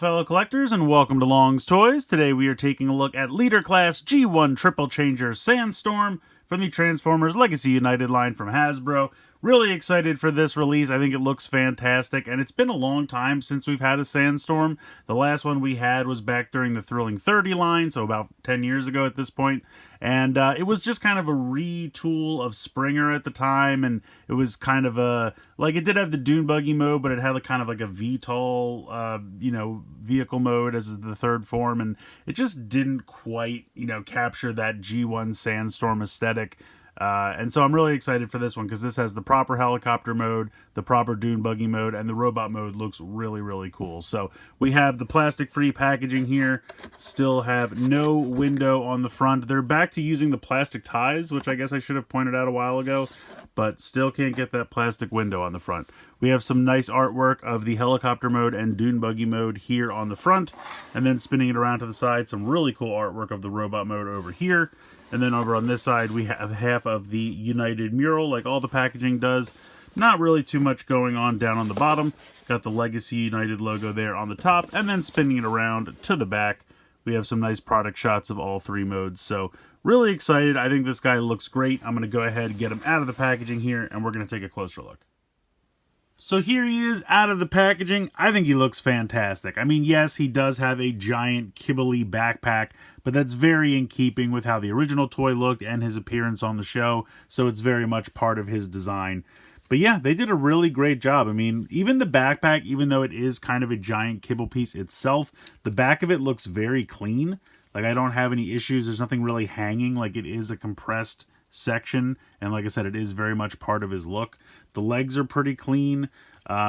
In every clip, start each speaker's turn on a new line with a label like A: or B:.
A: fellow collectors, and welcome to Long's Toys. Today we are taking a look at Leader Class G1 Triple Changer Sandstorm from the Transformers Legacy United line from Hasbro. Really excited for this release. I think it looks fantastic, and it's been a long time since we've had a Sandstorm. The last one we had was back during the Thrilling 30 line, so about 10 years ago at this point. And it was just kind of a retool of Springer at the time, and it was kind of a, like, it did have the Dune buggy mode, but it had kind of like a VTOL, vehicle mode as the third form, and it just didn't quite, capture that G1 Sandstorm aesthetic. And so I'm really excited for this one because this has the proper helicopter mode, the proper Dune buggy mode, and the robot mode looks really, really cool. So we have the plastic-free packaging here, still have no window on the front. They're back to using the plastic ties, which I guess I should have pointed out a while ago, but still can't get that plastic window on the front. We have some nice artwork of the helicopter mode and Dune buggy mode here on the front, and then spinning it around to the side, some really cool artwork of the robot mode over here. And then over on this side, we have half of the United mural, like all the packaging does. Not really too much going on down on the bottom. Got the Legacy United logo there on the top, and then spinning it around to the back. We have some nice product shots of all three modes. So really excited. I think this guy looks great. I'm going to go ahead and get him out of the packaging here, and we're going to take a closer look. So here he is out of the packaging. I think he looks fantastic. I mean, yes, he does have a giant kibbly backpack, but that's very in keeping with how the original toy looked and his appearance on the show, so it's very much part of his design. But yeah, they did a really great job. I mean, even the backpack, even though it is kind of a giant kibble piece itself, the back of it looks very clean. Like, I don't have any issues. There's nothing really hanging. Like, it is a compressed section, and like I said, it is very much part of his look. The legs are pretty clean.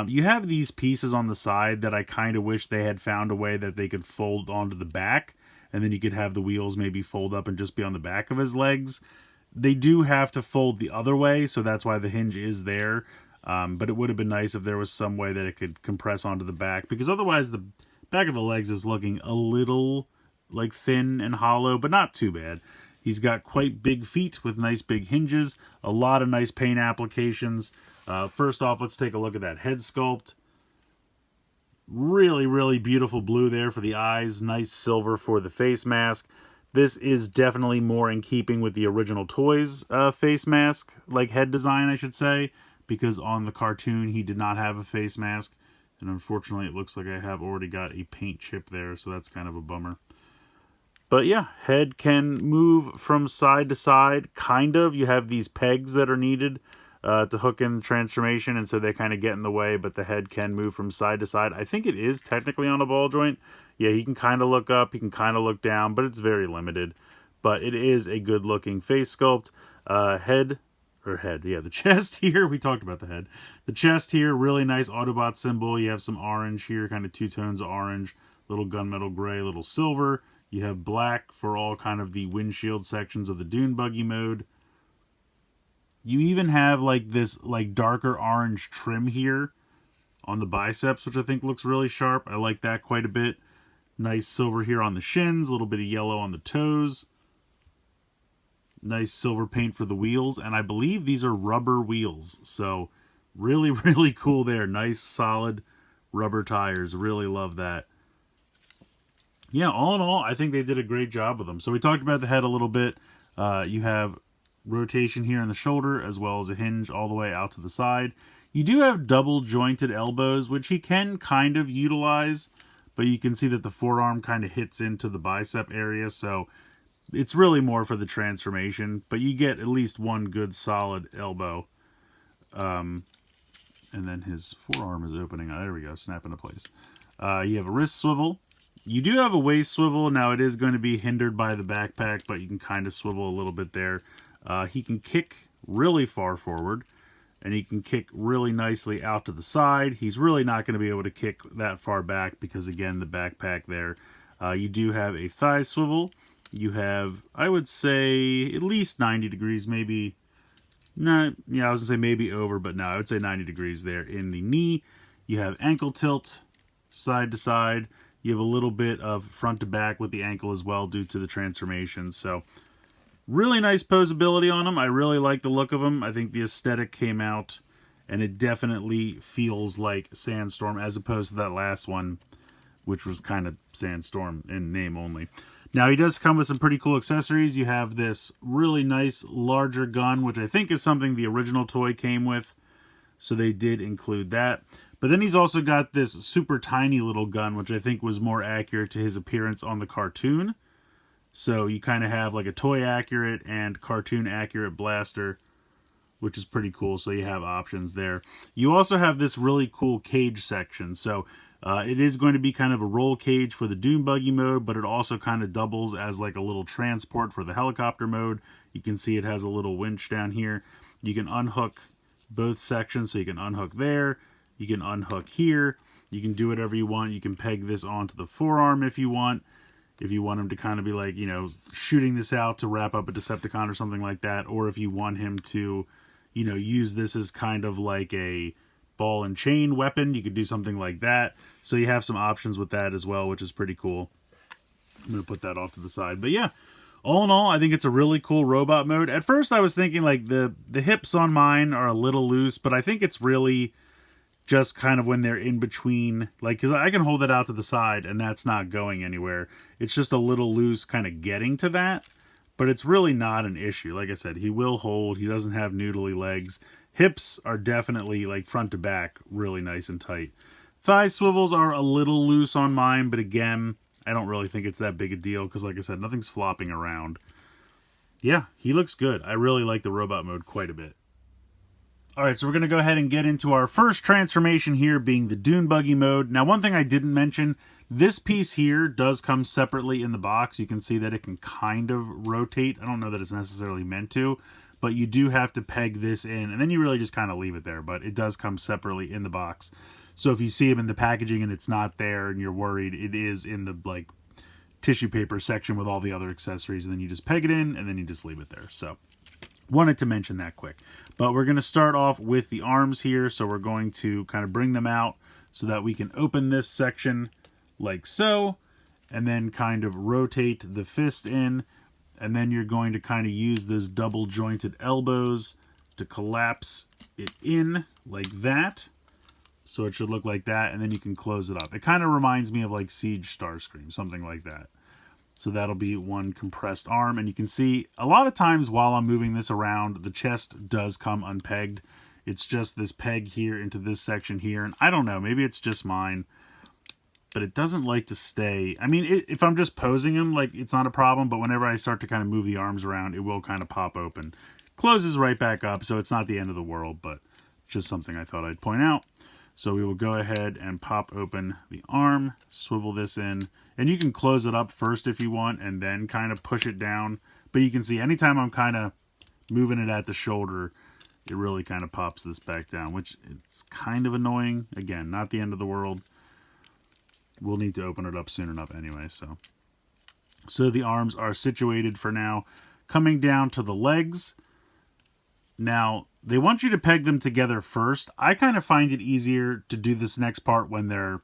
A: You have these pieces on the side that I kind of wish they had found a way that they could fold onto the back, and then you could have the wheels maybe fold up and just be on the back of his legs. They do have to fold the other way, so that's why the hinge is there. But it would have been nice if there was some way that it could compress onto the back, because otherwise the back of the legs is looking a little like thin and hollow, but not too bad. He's got quite big feet with nice big hinges, a lot of nice paint applications. First off, let's take a look at that head sculpt. Really, really beautiful blue there for the eyes, nice silver for the face mask. This is definitely more in keeping with the original toys face mask, like head design, I should say, because on the cartoon he did not have a face mask, and unfortunately it looks like I have already got a paint chip there, so that's kind of a bummer. But yeah, head can move from side to side, kind of. You have these pegs that are needed to hook in the transformation, and so they kind of get in the way, but the head can move from side to side. I think it is technically on a ball joint. Yeah, he can kind of look up, he can kind of look down, but it's very limited. But it is a good-looking face sculpt. The chest here, we talked about the head. The chest here, really nice Autobot symbol. You have some orange here, kind of two tones of orange, little gunmetal gray, little silver. You have black for all kind of the windshield sections of the Dune buggy mode. You even have like this like darker orange trim here on the biceps, which I think looks really sharp. I like that quite a bit. Nice silver here on the shins, a little bit of yellow on the toes. Nice silver paint for the wheels, and I believe these are rubber wheels. So really, really cool there. Nice solid rubber tires. Really love that. Yeah, all in all, I think they did a great job with them. So we talked about the head a little bit. You have rotation here in the shoulder, as well as a hinge all the way out to the side. You do have double jointed elbows, which he can kind of utilize, but you can see that the forearm kind of hits into the bicep area, so it's really more for the transformation, but you get at least one good solid elbow. And then his forearm is opening. There we go, snap into place. You have a wrist swivel. You do have a waist swivel. Now, it is going to be hindered by the backpack, but you can kind of swivel a little bit there. He can kick really far forward, and he can kick really nicely out to the side. He's really not going to be able to kick that far back because, again, the backpack there. You do have a thigh swivel. You have, I would say, at least 90 degrees, maybe. No, yeah, I was going to say maybe over, but no, I would say 90 degrees there in the knee. You have ankle tilt, side to side. You have a little bit of front to back with the ankle as well due to the transformation. So really nice posability on him. I really like the look of him. I think the aesthetic came out, and it definitely feels like Sandstorm as opposed to that last one. which was kind of Sandstorm in name only. Now, he does come with some pretty cool accessories. You have this really nice larger gun, which I think is something the original toy came with. So they did include that. But then he's also got this super tiny little gun, which I think was more accurate to his appearance on the cartoon. So you kind of have like a toy accurate and cartoon accurate blaster, which is pretty cool. So you have options there. You also have this really cool cage section. So it is going to be kind of a roll cage for the Dune buggy mode, but it also kind of doubles as like a little transport for the helicopter mode. You can see it has a little winch down here. You can unhook both sections, so you can unhook there. You can unhook here. You can do whatever you want. You can peg this onto the forearm if you want. If you want him to kind of be like, you know, shooting this out to wrap up a Decepticon or something like that. Or if you want him to, you know, use this as kind of like a ball and chain weapon, you could do something like that. So you have some options with that as well, which is pretty cool. I'm going to put that off to the side. But yeah, all in all, I think it's a really cool robot mode. At first I was thinking like the hips on mine are a little loose, but I think it's really just kind of when they're in between, like, because I can hold it out to the side and that's not going anywhere. It's just a little loose kind of getting to that, but it's really not an issue. Like I said, he will hold. He doesn't have noodly legs. Hips are definitely, like, front to back, really nice and tight. Thigh swivels are a little loose on mine, but again, I don't really think it's that big a deal because, like I said, nothing's flopping around. Yeah, he looks good. I really like the robot mode quite a bit. Alright, so we're going to go ahead and get into our first transformation here, being the Dune buggy mode. Now, one thing I didn't mention, this piece here does come separately in the box. You can see that it can kind of rotate. I don't know that it's necessarily meant to, but you do have to peg this in, and then you really just kind of leave it there, but it does come separately in the box. So if you see them in the packaging and it's not there and you're worried, it is in the, like, tissue paper section with all the other accessories, and then you just peg it in, and then you just leave it there. So wanted to mention that quick. But we're going to start off with the arms here. So we're going to kind of bring them out so that we can open this section like so, and then kind of rotate the fist in. And then you're going to kind of use those double jointed elbows to collapse it in like that. So it should look like that. And then you can close it up. It kind of reminds me of like Siege Starscream, something like that. So that'll be one compressed arm. And you can see a lot of times while I'm moving this around, the chest does come unpegged. It's just this peg here into this section here. And I don't know, maybe it's just mine, but it doesn't like to stay. I mean, if I'm just posing him, like, it's not a problem. But whenever I start to kind of move the arms around, it will kind of pop open. Closes right back up, so it's not the end of the world, but just something I thought I'd point out. So we will go ahead and pop open the arm, swivel this in, and you can close it up first if you want, and then kind of push it down. But you can see anytime I'm kind of moving it at the shoulder, it really kind of pops this back down, which it's kind of annoying. Again, not the end of the world. We'll need to open it up soon enough anyway. So the arms are situated for now. Coming down to the legs. Now, they want you to peg them together first. I kind of find it easier to do this next part when they're,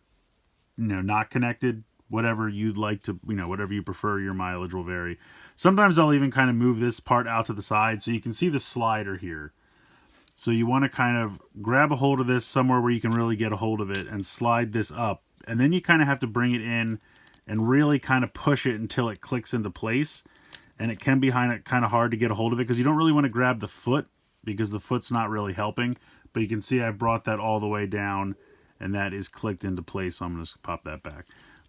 A: you know, not connected. Whatever you'd like to, you know, whatever you prefer, your mileage will vary. Sometimes I'll even kind of move this part out to the side so you can see the slider here. So you want to kind of grab a hold of this somewhere where you can really get a hold of it and slide this up. And then you kind of have to bring it in and really kind of push it until it clicks into place. And it can be kind of hard to get a hold of it because you don't really want to grab the foot, because the foot's not really helping. But you can see I brought that all the way down and that is clicked into place. So I'm going to pop that back.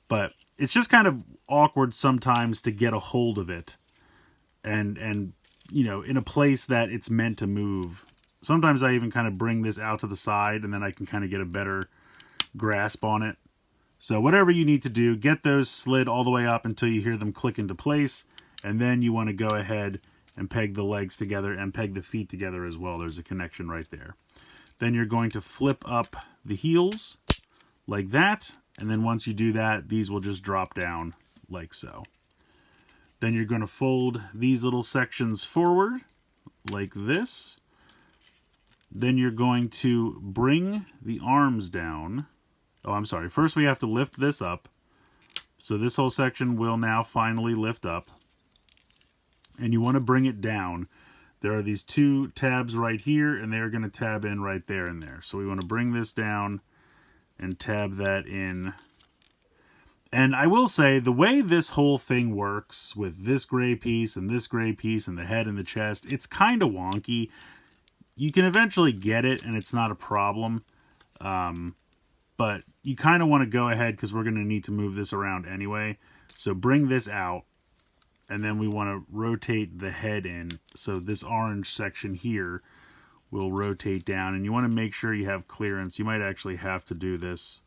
A: But it's just kind of awkward sometimes to get a hold of it and you know, in a place that it's meant to move. Sometimes I even kind of bring this out to the side and then I can kind of get a better grasp on it. So whatever you need to do, get those slid all the way up until you hear them click into place. And then you want to go ahead and peg the legs together and peg the feet together as well. There's a connection right there. Then you're going to flip up the heels like that. And then once you do that, these will just drop down like so. Then you're going to fold these little sections forward like this. Then you're going to bring the arms down. Oh, I'm sorry. First we have to lift this up. So this whole section will now finally lift up. And you want to bring it down. There are these two tabs right here, and they're going to tab in right there and there. So we want to bring this down and tab that in. And I will say, the way this whole thing works with this gray piece and this gray piece and the head and the chest, it's kind of wonky. You can eventually get it, and it's not a problem. But you kind of want to go ahead, because we're going to need to move this around anyway. So bring this out, and then we want to rotate the head in. So this orange section here will rotate down, and you want to make sure you have clearance. You might actually have to do this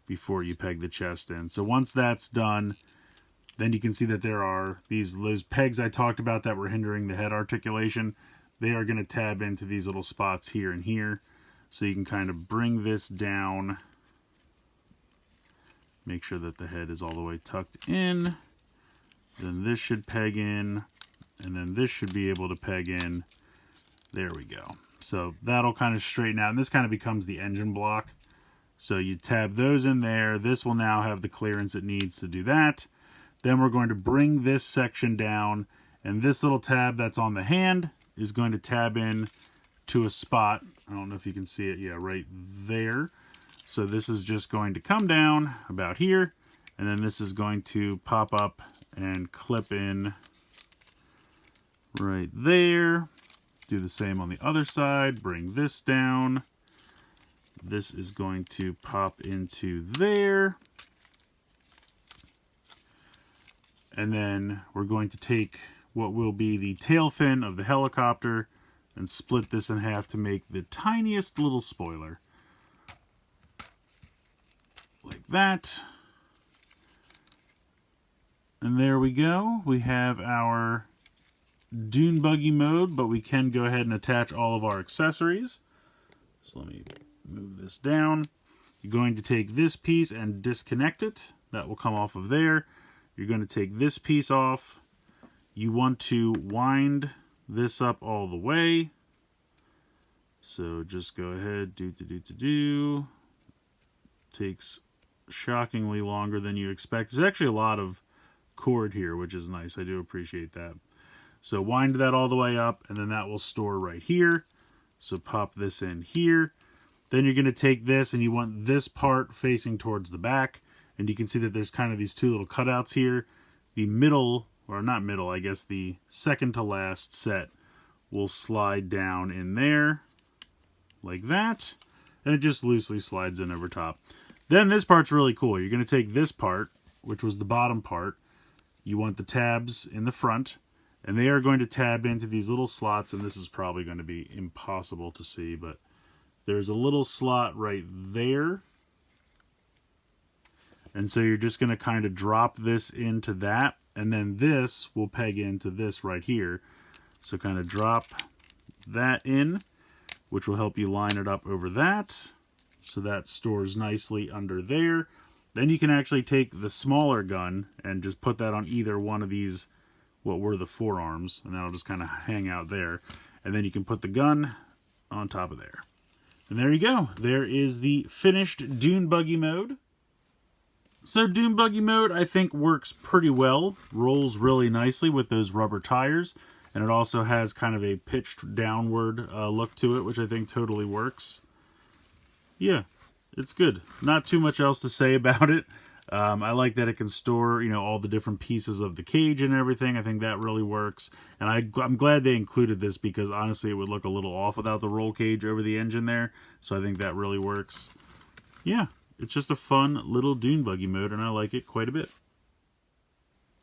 A: before you peg the chest in. So once that's done, then you can see that there are those pegs I talked about that were hindering the head articulation. They are going to tab into these little spots here and here. So you can kind of bring this down. Make sure that the head is all the way tucked in. Then this should peg in. And then this should be able to peg in. There we go. So that'll kind of straighten out. And this kind of becomes the engine block. So you tab those in there. This will now have the clearance it needs to do that. Then we're going to bring this section down. And this little tab that's on the hand is going to tab in to a spot. I don't know if you can see it. Yeah, right there. So this is just going to come down about here. And then this is going to pop up and clip in right there. Do the same on the other side. Bring this down. This is going to pop into there. And then we're going to take what will be the tail fin of the helicopter and split this in half to make the tiniest little spoiler. Like that. And there we go. We have our Dune buggy mode, but we can go ahead and attach all of our accessories. So let me move this down. You're going to take this piece and disconnect it. That will come off of there. You're going to take this piece off. You want to wind this up all the way. So just go ahead, Takes shockingly longer than you expect. There's actually a lot of cord here, which is nice. I do appreciate that. So wind that all the way up, and then that will store right here. So pop this in here. Then you're going to take this, and you want this part facing towards the back. And you can see that there's kind of these two little cutouts here. The middle, or not middle, I guess the second to last set will slide down in there. Like that. And it just loosely slides in over top. Then this part's really cool. You're going to take this part, which was the bottom part. You want the tabs in the front. And they are going to tab into these little slots. And this is probably going to be impossible to see, but there's a little slot right there. And so you're just going to kind of drop this into that. And then this will peg into this right here. So kind of drop that in, which will help you line it up over that. So that stores nicely under there. Then you can actually take the smaller gun and just put that on either one of these, what were the forearms. And that'll just kind of hang out there. And then you can put the gun on top of there. And there you go. There is the finished Dune buggy mode. So Dune buggy mode, I think, works pretty well. Rolls really nicely with those rubber tires. And it also has kind of a pitched downward look to it, which I think totally works. Yeah, it's good. Not too much else to say about it. I like that it can store, all the different pieces of the cage and everything. I think that really works. And I'm glad they included this because, honestly, it would look a little off without the roll cage over the engine there. So I think that really works. Yeah, it's just a fun little Dune buggy mode, and I like it quite a bit.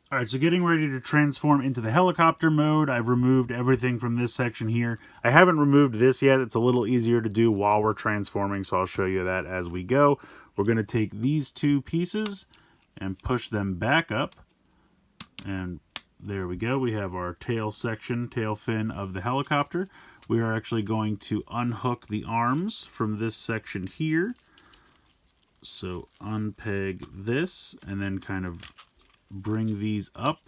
A: Alright, so getting ready to transform into the helicopter mode, I've removed everything from this section here. I haven't removed this yet. It's a little easier to do while we're transforming, so I'll show you that as we go. We're going to take these two pieces and push them back up. And there we go. We have our tail section, tail fin of the helicopter. We are actually going to unhook the arms from this section here. So unpeg this and then kind of bring these up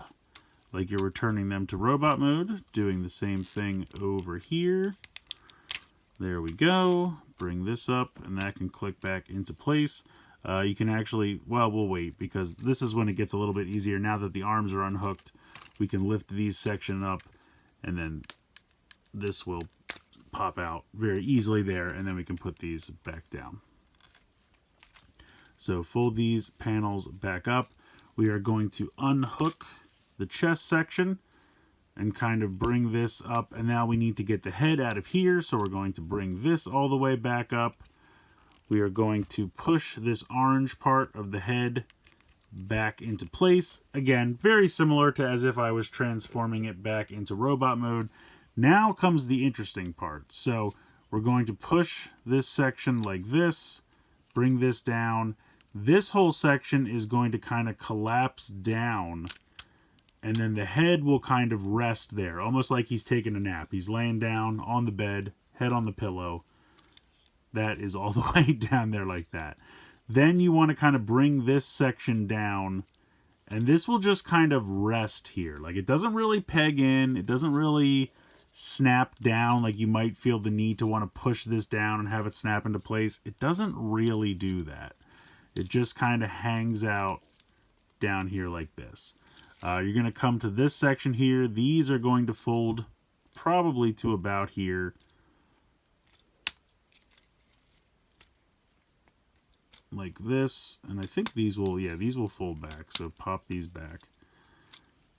A: like you're returning them to robot mode. Doing the same thing over here. There we go. Bring this up and that can click back into place. You can actually, well, we'll wait because this is when it gets a little bit easier. Now that the arms are unhooked, we can lift these section up and then this will pop out very easily there, and then we can put these back down. So fold these panels back up. we are going to unhook the chest section and kind of bring this up. And now we need to get the head out of here. So we're going to bring this all the way back up. We are going to push this orange part of the head back into place. Again, very similar to as if I was transforming it back into robot mode. Now comes the interesting part. So we're going to push this section like this, bring this down. This whole section is going to kind of collapse down, and then the head will kind of rest there, almost like he's taking a nap. He's laying down on the bed, head on the pillow. That is all the way down there like that. Then you want to kind of bring this section down, and this will just kind of rest here. Like, it doesn't really peg in, it doesn't really snap down like you might feel the need to want to push this down and have it snap into place. It doesn't really do that. It just kind of hangs out down here like this. You're going to come to this section here. These are going to fold probably to about here. Like this. And I think these will, yeah, these will fold back. So pop these back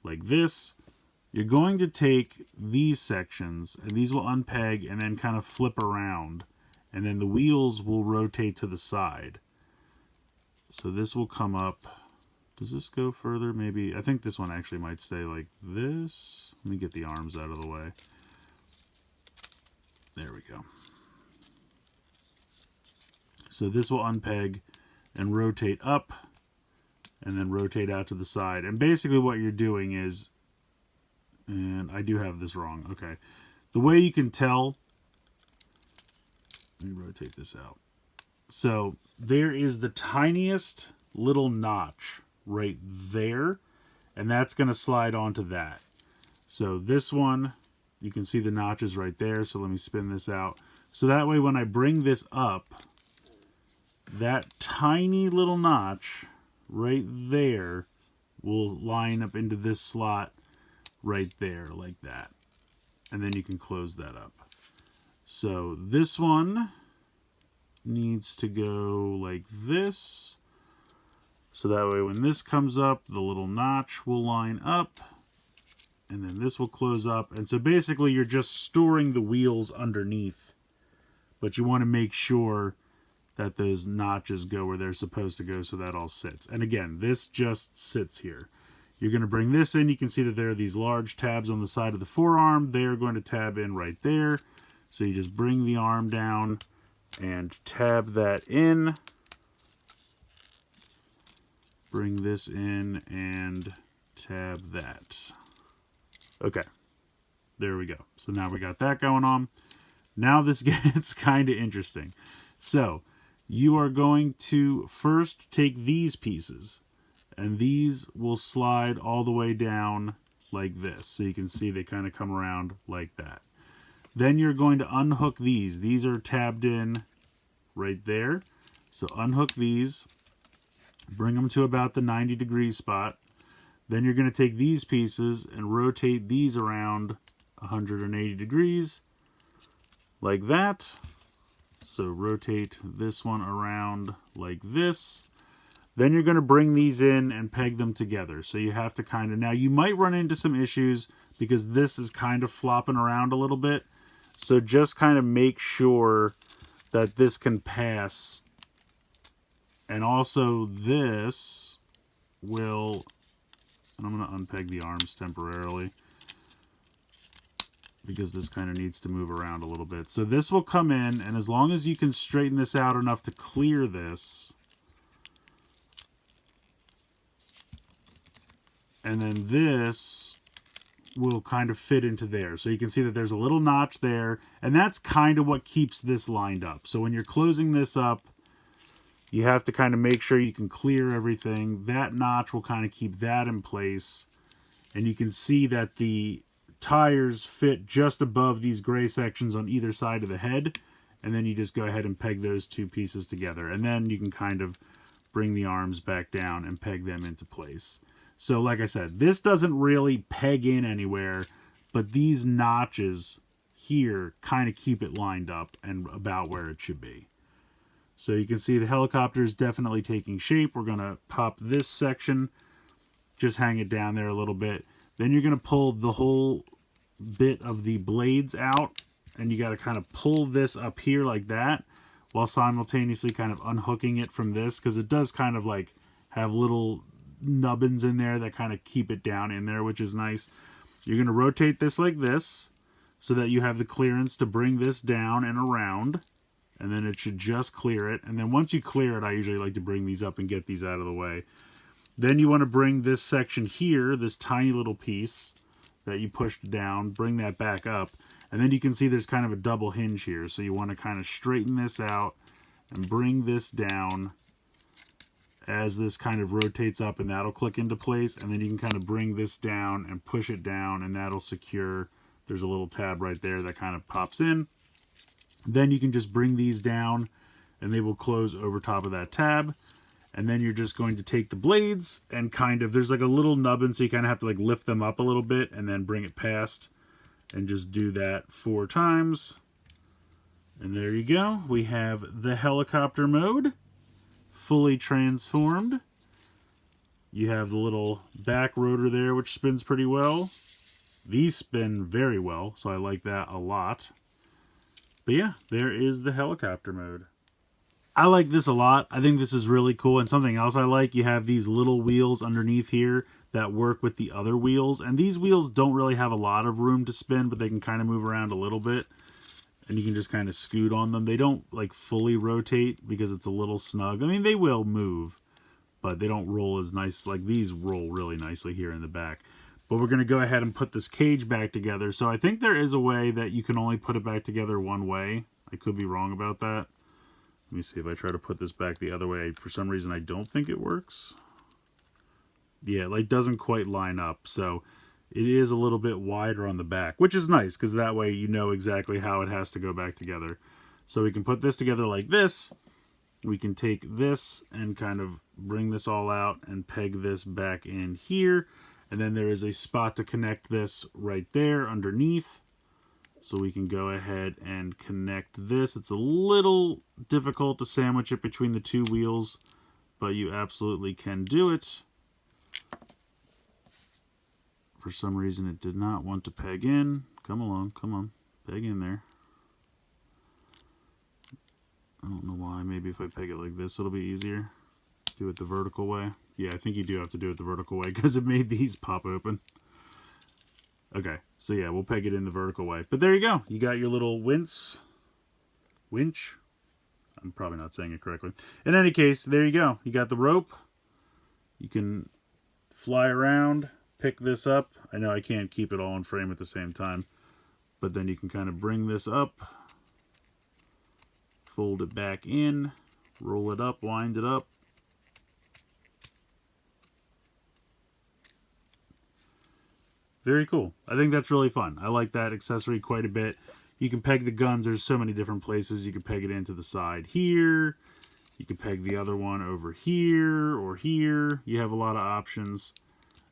A: like this. You're going to take these sections, and these will unpeg and then kind of flip around. And then the wheels will rotate to the side. So this will come up. Does this go further? Maybe. I think this one actually might stay like this. Let me get the arms out of the way. There we go. So this will unpeg and rotate up and then rotate out to the side. And basically what you're doing is, and I do have this wrong. Okay. The way you can tell, let me rotate this out. So there is the tiniest little notch right there, and that's going to slide onto that. So this one, you can see the notches right there. So let me spin this out. So that way when I bring this up, that tiny little notch right there will line up into this slot right there like that. And then you can close that up. So this one needs to go like this. So that way when this comes up, the little notch will line up. And then this will close up. And so basically you're just storing the wheels underneath. But you want to make sure that those notches go where they're supposed to go so that all sits. And again, this just sits here. You're going to bring this in. You can see that there are these large tabs on the side of the forearm. They're going to tab in right there. So you just bring the arm down and tab that in. Bring this in and tab that. Okay. There we go. So now we got that going on. Now this gets kind of interesting. So you are going to first take these pieces, and these will slide all the way down like this. So you can see they kind of come around like that. Then you're going to unhook these. These are tabbed in right there. So unhook these, bring them to about the 90-degree spot. Then you're going to take these pieces and rotate these around 180 degrees like that. So rotate this one around like this. Then you're going to bring these in and peg them together. So you have to kind of, now you might run into some issues because this is kind of flopping around a little bit. So just kind of make sure that this can pass. And also this will, and I'm going to unpeg the arms temporarily because this kind of needs to move around a little bit. So this will come in, and as long as you can straighten this out enough to clear this, and then this will kind of fit into there. So you can see that there's a little notch there, and that's kind of what keeps this lined up. So when you're closing this up, you have to kind of make sure you can clear everything. That notch will kind of keep that in place. And you can see that the tires fit just above these gray sections on either side of the head. And then you just go ahead and peg those two pieces together. And then you can kind of bring the arms back down and peg them into place. So like I said, this doesn't really peg in anywhere, but these notches here kind of keep it lined up and about where it should be. So you can see the helicopter is definitely taking shape. We're going to pop this section just hang it down there a little bit. Then you're going to pull the whole bit of the blades out, and you got to kind of pull this up here like that, while simultaneously kind of unhooking it from this, because it does kind of like have little nubbins in there that kind of keep it down in there, which is nice. You're going to rotate this like this so that you have the clearance to bring this down and around, and then it should just clear it. And then once you clear it, I usually like to bring these up and get these out of the way. Then you want to bring this section here, this tiny little piece that you pushed down, bring that back up. And then you can see there's kind of a double hinge here. So you want to kind of straighten this out and bring this down as this kind of rotates up, and that'll click into place. And then you can kind of bring this down and push it down, and that'll secure. There's a little tab right there that kind of pops in. Then you can just bring these down and they will close over top of that tab. And then you're just going to take the blades and kind of, there's like a little nubbin, so you kind of have to like lift them up a little bit and then bring it past, and just do that 4 times. And there you go. We have the helicopter mode fully transformed. You have the little back rotor there, which spins pretty well. These spin very well, so I like that a lot. But yeah, there is the helicopter mode. I like this a lot. I think this is really cool. And something else I like, you have these little wheels underneath here that work with the other wheels. And these wheels don't really have a lot of room to spin, but they can kind of move around a little bit. And you can just kind of scoot on them. They don't like fully rotate because it's a little snug. I mean, they will move, but they don't roll as nice. Like these roll really nicely here in the back. But we're going to go ahead and put this cage back together. So I think there is a way that you can only put it back together one way. I could be wrong about that. Let me see if I try to put this back the other way. For some reason, I don't think it works. Yeah, it like doesn't quite line up. So it is a little bit wider on the back, which is nice because that way you know exactly how it has to go back together. So we can put this together like this. We can take this and kind of bring this all out and peg this back in here. And then there is a spot to connect this right there underneath. So we can go ahead and connect this. It's a little difficult to sandwich it between the 2 wheels, but you absolutely can do it. For some reason, it did not want to peg in. Come along, come on, peg in there. I don't know why. Maybe if I peg it like this, it'll be easier. Do it the vertical way. Yeah, I think you do have to do it the vertical way because it made these pop open. Okay, so yeah, we'll peg it in the vertical way. But there you go. You got your little winch. I'm probably not saying it correctly. In any case, there you go. You got the rope. You can fly around, pick this up. I know I can't keep it all in frame at the same time. But then you can kind of bring this up, fold it back in, roll it up, wind it up. Very cool. I think that's really fun. I like that accessory quite a bit. You can peg the guns. There's so many different places. You can peg it into the side here. You can peg the other one over here or here. You have a lot of options.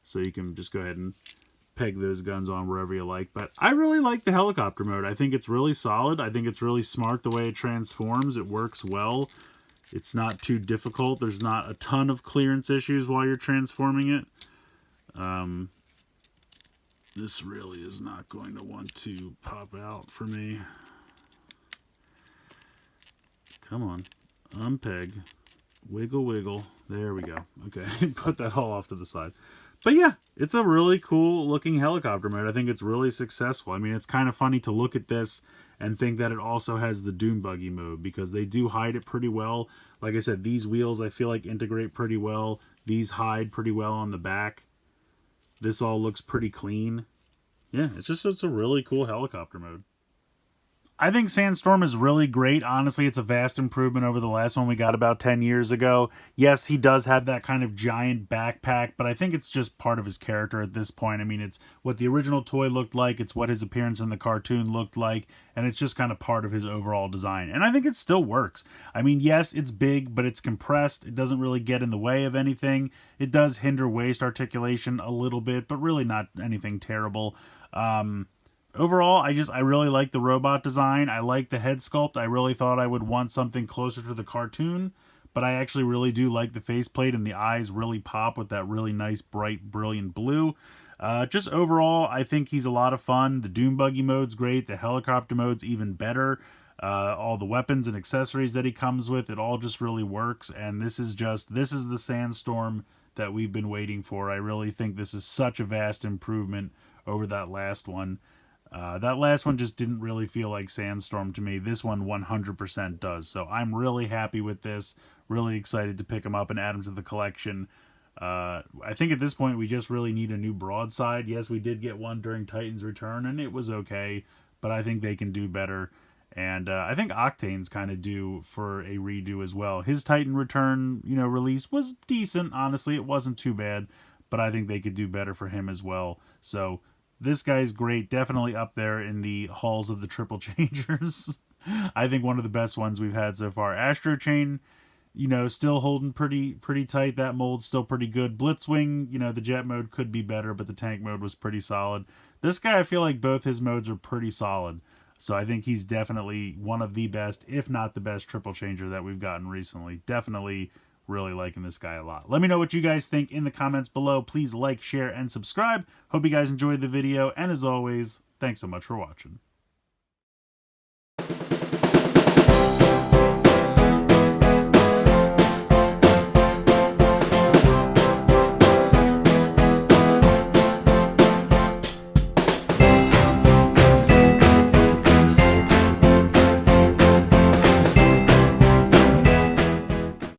A: So you can just go ahead and peg those guns on wherever you like. But I really like the helicopter mode. I think it's really solid. I think it's really smart the way it transforms. It works well. It's not too difficult. There's not a ton of clearance issues while you're transforming it. This really is not going to want to pop out for me. Come on. Unpeg. Wiggle, wiggle. There we go. Okay, put that all off to the side. But yeah, it's a really cool looking helicopter mode. I think it's really successful. I mean, it's kind of funny to look at this and think that it also has the Dune buggy mode because they do hide it pretty well. Like I said, these wheels I feel like integrate pretty well. These hide pretty well on the back. This all looks pretty clean. Yeah, it's a really cool helicopter mode. I think Sandstorm is really great. Honestly, it's a vast improvement over the last one we got about 10 years ago. Yes, he does have that kind of giant backpack, but I think it's just part of his character at this point. I mean, it's what the original toy looked like, it's what his appearance in the cartoon looked like, and it's just kind of part of his overall design. And I think it still works. I mean, yes, it's big, but it's compressed. It doesn't really get in the way of anything. It does hinder waist articulation a little bit, but really not anything terrible. Overall, I really like the robot design. I like the head sculpt. I really thought I would want something closer to the cartoon, but I actually really do like the faceplate, and the eyes really pop with that really nice, bright, brilliant blue. Just overall, I think he's a lot of fun. The Dune buggy mode's great. The helicopter mode's even better. All the weapons and accessories that he comes with, it all just really works. And this is the Sandstorm that we've been waiting for. I really think this is such a vast improvement over that last one. That last one just didn't really feel like Sandstorm to me. This one 100% does. So I'm really happy with this. Really excited to pick him up and add him to the collection. I think at this point we just really need a new broadside. Yes, we did get one during Titan's Return, and it was okay, but I think they can do better. And I think Octane's kind of due for a redo as well. His Titan Return, release was decent. Honestly, it wasn't too bad, but I think they could do better for him as well. So this guy's great. Definitely up there in the halls of the triple changers. I think one of the best ones we've had so far. Astro Chain, still holding pretty tight. That mold's still pretty good. Blitzwing, the jet mode could be better, but the tank mode was pretty solid. This guy, I feel like both his modes are pretty solid. So I think he's definitely one of the best, if not the best, triple changer that we've gotten recently. Definitely really liking this guy a lot. Let me know what you guys think in the comments below. Please like, share, and subscribe. Hope you guys enjoyed the video. And as always, thanks so much for watching.